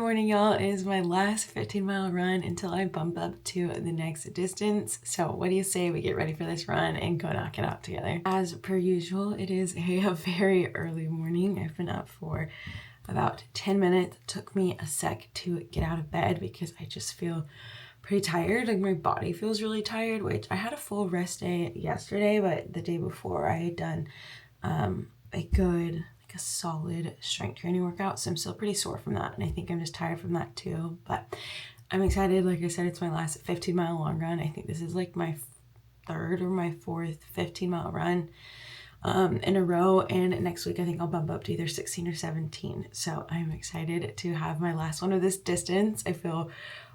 morning, y'all. It is my last 15-mile run until I bump up to the next distance. So what do you say we get ready for this run and go knock it out together? As per usual, it is a very early morning. I've been up for about 10 minutes. It took me a sec to get out of bed because I just feel pretty tired. Like my body feels really tired, which I had a full rest day yesterday, but the day before I had done a solid strength training workout. So I'm still pretty sore from that. And I think I'm just tired from that too. But I'm excited. Like I said, it's my last 15-mile long run. I think this is like my third or my fourth 15-mile run in a row. And next week, I think I'll bump up to either 16 or 17. So I'm excited to have my last one of this distance. I feel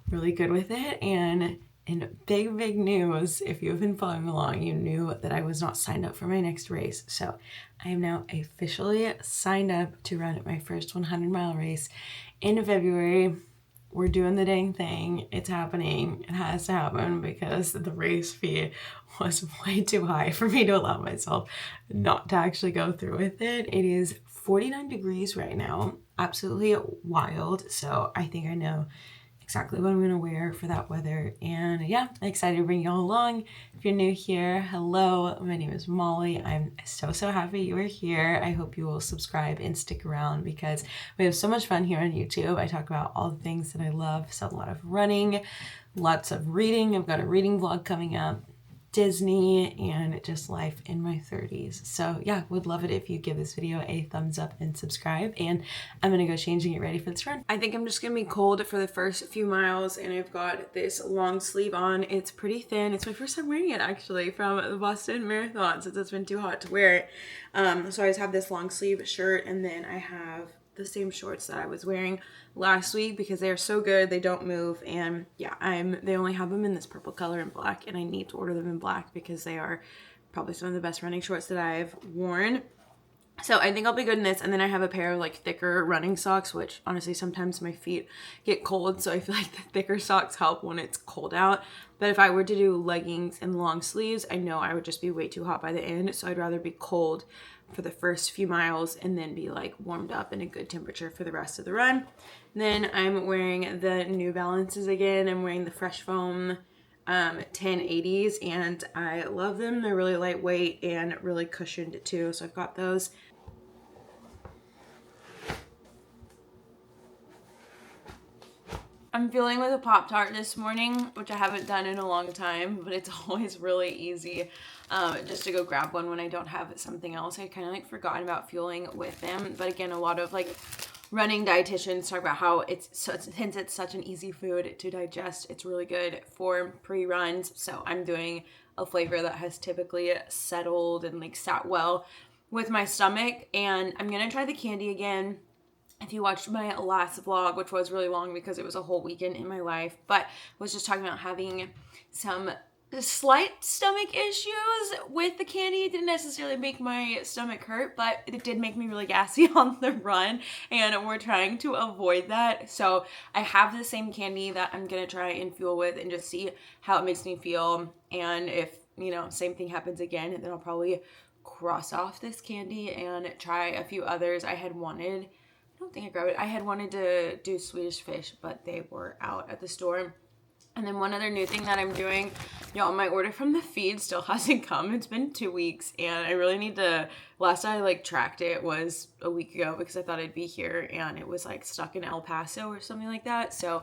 really good with it. And in big news, if you've been following along, you knew that I was not signed up for my next race. So I am now officially signed up to run my first 100-mile race in February. We're doing the dang thing. It's happening. It has to happen because the race fee was way too high for me to allow myself not to actually go through with it. It is 49 degrees right now. Absolutely wild. So I think I know exactly what I'm going to wear for that weather. And yeah, I'm excited to bring you all along. If you're new here, hello, my name is Molly. I'm so happy you are here. I hope you will subscribe and stick around because we have so much fun here on YouTube. I talk about all the things that I love. So a lot of running, lots of reading. I've got a reading vlog coming up, Disney, and just life in my 30s. So yeah, would love it if you give this video a thumbs up and subscribe. And I'm gonna go change and get ready for this run. I think I'm just gonna be cold for the first few miles, and I've got this long sleeve on. It's pretty thin. It's my first time wearing it actually from the Boston Marathon since it's been too hot to wear it. So I just have this long sleeve shirt, and then I have the same shorts that I was wearing last week because they are so good. They don't move. And yeah, they only have them in this purple color and black, and I need to order them in black because they are probably some of the best running shorts that I've worn. So I think I'll be good in this. And then I have a pair of like thicker running socks, which honestly sometimes my feet get cold, so I feel like the thicker socks help when it's cold out. But if I were to do leggings and long sleeves, I know I would just be way too hot by the end, so I'd rather be cold for the first few miles and then be like warmed up in a good temperature for the rest of the run. And then I'm wearing the New Balances again. I'm wearing the Fresh Foam 1080s, and I love them. They're really lightweight and really cushioned too, so I've got those. I'm feeling with a Pop-Tart this morning, which I haven't done in a long time, but it's always really easy just to go grab one when I don't have something else. I kind of like forgotten about fueling with them. But again, a lot of like running dietitians talk about how since it's such an easy food to digest, it's really good for pre-runs. So I'm doing a flavor that has typically settled and like sat well with my stomach. And I'm going to try the candy again. If you watched my last vlog, which was really long because it was a whole weekend in my life, but was just talking about having some slight stomach issues with the candy. It didn't necessarily make my stomach hurt, but it did make me really gassy on the run, and we're trying to avoid that. So I have the same candy that I'm gonna try and fuel with and just see how it makes me feel. And if, you know, same thing happens again, then I'll probably cross off this candy and try a few others. I don't think I grabbed it. I had wanted to do Swedish Fish, but they were out at the store. And then one other new thing that I'm doing, y'all, my order from the feed still hasn't come. It's been 2 weeks, and I really need to, last I like tracked it was a week ago because I thought I'd be here, and it was like stuck in El Paso or something like that. So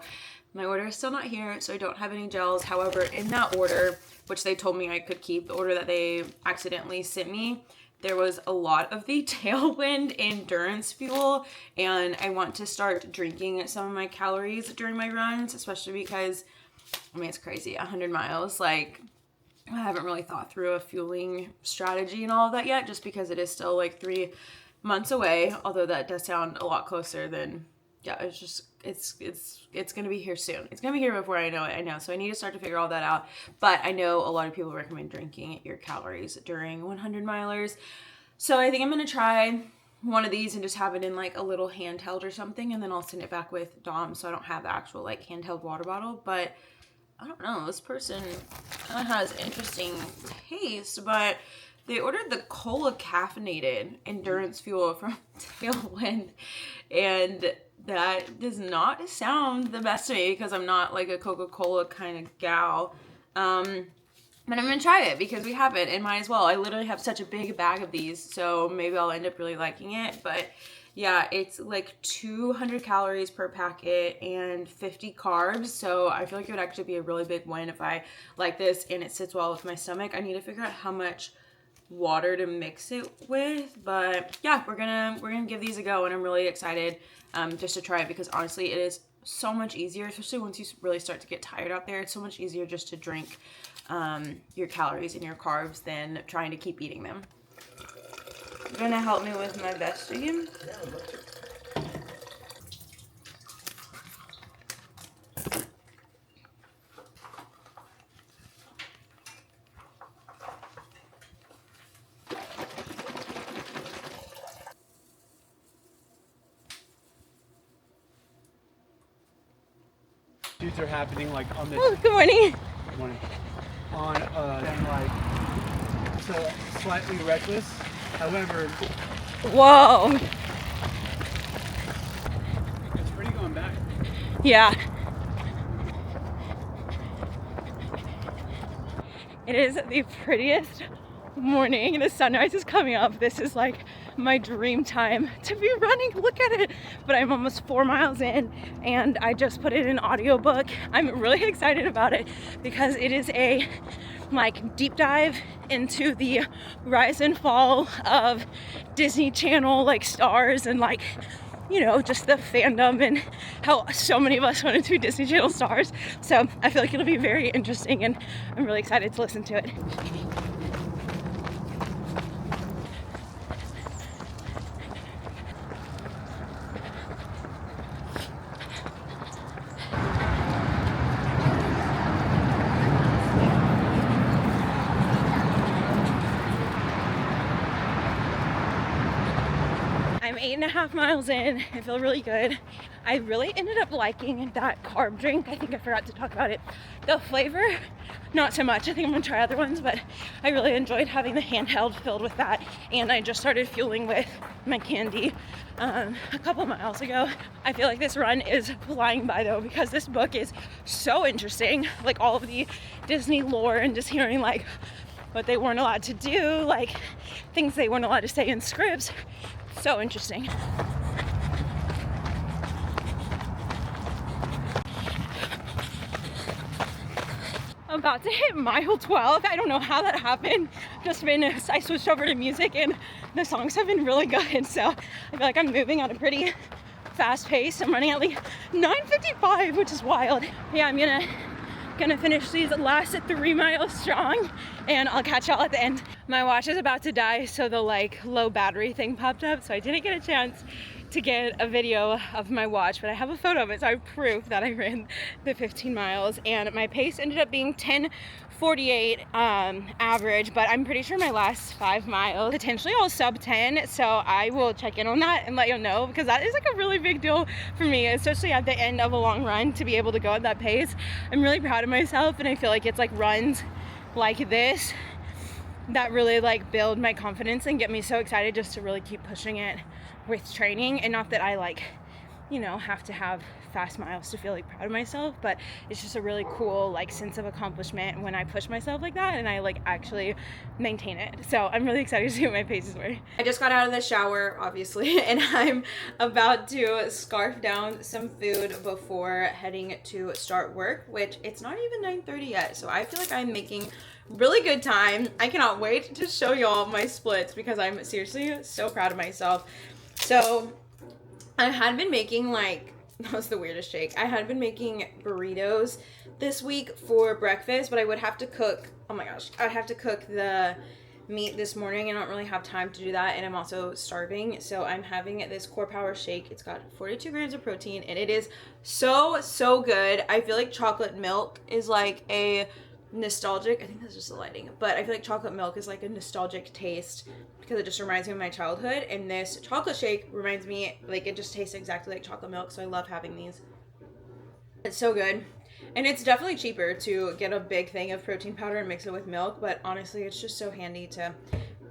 my order is still not here, so I don't have any gels. However, in that order, which they told me I could keep, the order that they accidentally sent me, there was a lot of the Tailwind endurance fuel, and I want to start drinking some of my calories during my runs, especially because, I mean, it's crazy, 100 miles, like, I haven't really thought through a fueling strategy and all of that yet, just because it is still like 3 months away, although that does sound a lot closer than, yeah, it's just, it's going to be here soon. It's going to be here before I know it, I know. So I need to start to figure all that out. But I know a lot of people recommend drinking your calories during 100 milers. So I think I'm going to try one of these and just have it in like a little handheld or something. And then I'll send it back with Dom so I don't have the actual like handheld water bottle. But I don't know, this person kind of has interesting taste, but They ordered the cola caffeinated endurance fuel from Tailwind, and that does not sound the best to me because I'm not like a Coca-Cola kind of gal. But I'm gonna try it because we have it and might as well. I literally have such a big bag of these, so maybe I'll end up really liking it. But yeah, it's like 200 calories per packet and 50 carbs. So I feel like it would actually be a really big win if I like this and it sits well with my stomach. I need to figure out how much water to mix it with, but yeah, we're gonna give these a go, and I'm really excited just to try it because honestly, it is so much easier, especially once you really start to get tired out there. It's so much easier just to drink your calories and your carbs than trying to keep eating them. You gonna help me with my vesting? Yeah, I'd love to. Shoots are happening like on the Good morning. morning on like so slightly reckless. However, Whoa. it's pretty going back. Yeah. It is the prettiest morning. The sunrise is coming up. This is like my dream time to be running. Look at it. But I'm almost 4 miles in and I just put it in audiobook. I'm really excited about it because it is a like deep dive into the rise and fall of Disney Channel like stars and like, you know, just the fandom and how so many of us wanted to be Disney Channel stars. So I feel like it'll be very interesting and I'm really excited to listen to it. I'm 8.5 miles in. I feel really good. I really ended up liking that carb drink. I think I forgot to talk about it. The flavor, not so much. I think I'm gonna try other ones, but I really enjoyed having the handheld filled with that. And I just started fueling with my candy a couple miles ago. I feel like this run is flying by though because this book is so interesting. Like all of the Disney lore and just hearing like what they weren't allowed to do, like things they weren't allowed to say in scripts. So interesting. I'm about to hit mile 12. I don't know how that happened. I switched over to music and the songs have been really good. So I feel like I'm moving at a pretty fast pace. I'm running at like 9:55, which is wild. Yeah, I'm gonna finish these last 3 miles strong and I'll catch y'all at the end. My watch is about to die, so the like low battery thing popped up, so I didn't get a chance to get a video of my watch, but I have a photo of it, so I have proof that I ran the 15 miles and my pace ended up being 10:48 average, but I'm pretty sure my last 5 miles potentially all sub 10, so I will check in on that and let you know because that is like a really big deal for me, especially at the end of a long run to be able to go at that pace. I'm really proud of myself and I feel like it's like runs like this that really like build my confidence and get me so excited just to really keep pushing it with training. And not that I like, you know, have to have fast miles to feel like proud of myself, but it's just a really cool like sense of accomplishment when I push myself like that and I like actually maintain it. So I'm really excited to see what my paces were. I just got out of the shower obviously and I'm about to scarf down some food before heading to start work, which it's not even 9:30 yet, so I feel like I'm making really good time. I cannot wait to show y'all my splits because I'm seriously so proud of myself. So I had been making like, that was the weirdest shake. I had been making burritos this week for breakfast, but I would have to cook, oh my gosh, I'd have to cook the meat this morning and I don't really have time to do that, and I'm also starving, so I'm having this Core Power shake. It's got 42 grams of protein and it is so good. I feel like chocolate milk is like a nostalgic, I think that's just the lighting, but I feel like chocolate milk is like a nostalgic taste because it just reminds me of my childhood, and this chocolate shake reminds me, like it just tastes exactly like chocolate milk, so I love having these. It's so good. And it's definitely cheaper to get a big thing of protein powder and mix it with milk, but honestly it's just so handy to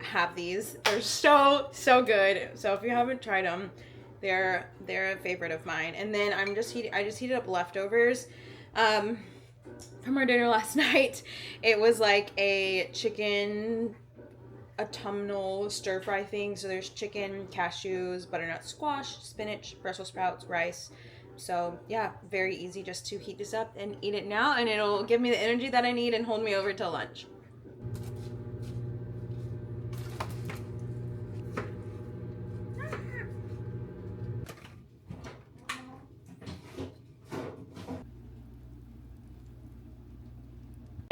have these. They're so good. So if you haven't tried them, they're a favorite of mine. And then I just heated up leftovers from our dinner last night. It was like a chicken autumnal stir fry thing. So there's chicken, cashews, butternut squash, spinach, Brussels sprouts, rice. So yeah, very easy just to heat this up and eat it now, and it'll give me the energy that I need and hold me over till lunch.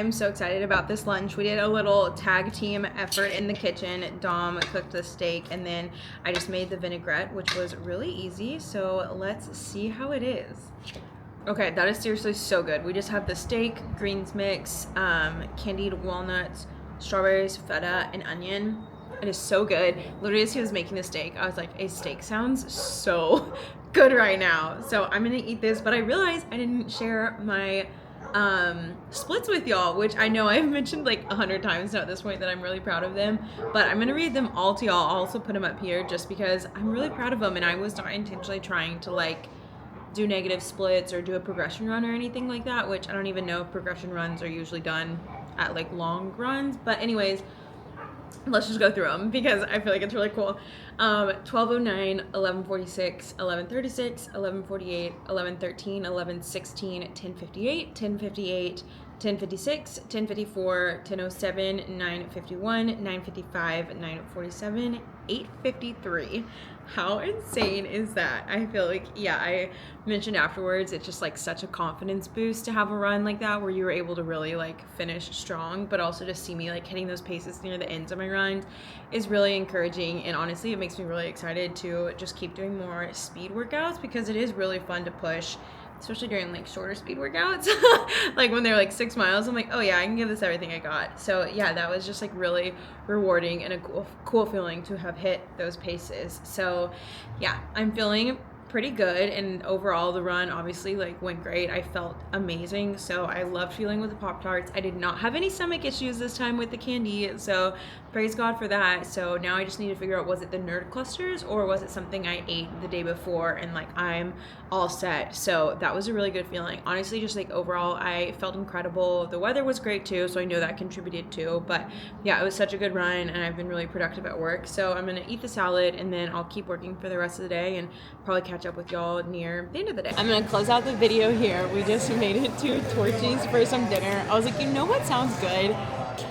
I'm so excited about this lunch. We did a little tag team effort in the kitchen. Dom cooked the steak, and then I just made the vinaigrette, which was really easy. So let's see how it is. Okay, that is seriously so good. We just have the steak, greens mix, candied walnuts, strawberries, feta, and onion. It is so good. Literally, as he was making the steak, I was like, a steak sounds so good right now. So I'm gonna eat this, but I realized I didn't share my splits with y'all, which I know I've mentioned like 100 times now at this point that I'm really proud of them, but I'm gonna read them all to y'all. I'll also put them up here just because I'm really proud of them, and I was not intentionally trying to like do negative splits or do a progression run or anything like that, which I don't even know if progression runs are usually done at like long runs. But anyways, let's just go through them because I feel like it's really cool. 12:09, 11:46, 11:36, 11:48, 11:13, 11:16, 10:58, 10:58, 10:56, 10:54, 10:07, 9:51, 9:55, 9:47, 8:53. How insane is that? I feel like, yeah, I mentioned afterwards, it's just like such a confidence boost to have a run like that where you were able to really like finish strong, but also to see me like hitting those paces near the ends of my runs is really encouraging. And honestly, it makes me really excited to just keep doing more speed workouts because it is really fun to push, especially during like shorter speed workouts. Like when they're like 6 miles, I'm like, oh yeah, I can give this everything I got. So yeah, that was just like really rewarding and a cool feeling to have hit those paces. So yeah, I'm feeling pretty good, and overall the run obviously like went great. I felt amazing, so I loved feeling with the Pop-Tarts. I did not have any stomach issues this time with the candy, so praise God for that. So now I just need to figure out, was it the nerd clusters or was it something I ate the day before and like I'm all set. So that was a really good feeling. Honestly, just like overall I felt incredible. The weather was great too, so I know that contributed too. But yeah, it was such a good run and I've been really productive at work. So I'm gonna eat the salad and then I'll keep working for the rest of the day and probably catch up with y'all near the end of the day. I'm gonna close out the video here. We just made it to Torchy's for some dinner. I was like, you know what sounds good?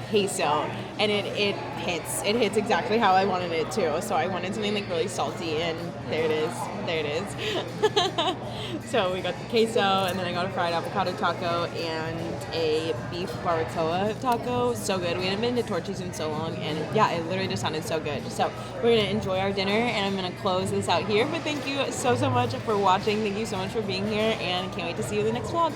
Queso. And it hits exactly how I wanted it to. So I wanted something like really salty, and there it is. So we got the queso, and then I got a fried avocado taco and a beef barbacoa taco. So good. We hadn't been to Torchy's in so long, and yeah, it literally just sounded so good. So we're gonna enjoy our dinner, and I'm gonna close this out here. But thank you so much for watching. Thank you so much for being here, and can't wait to see you in the next vlog.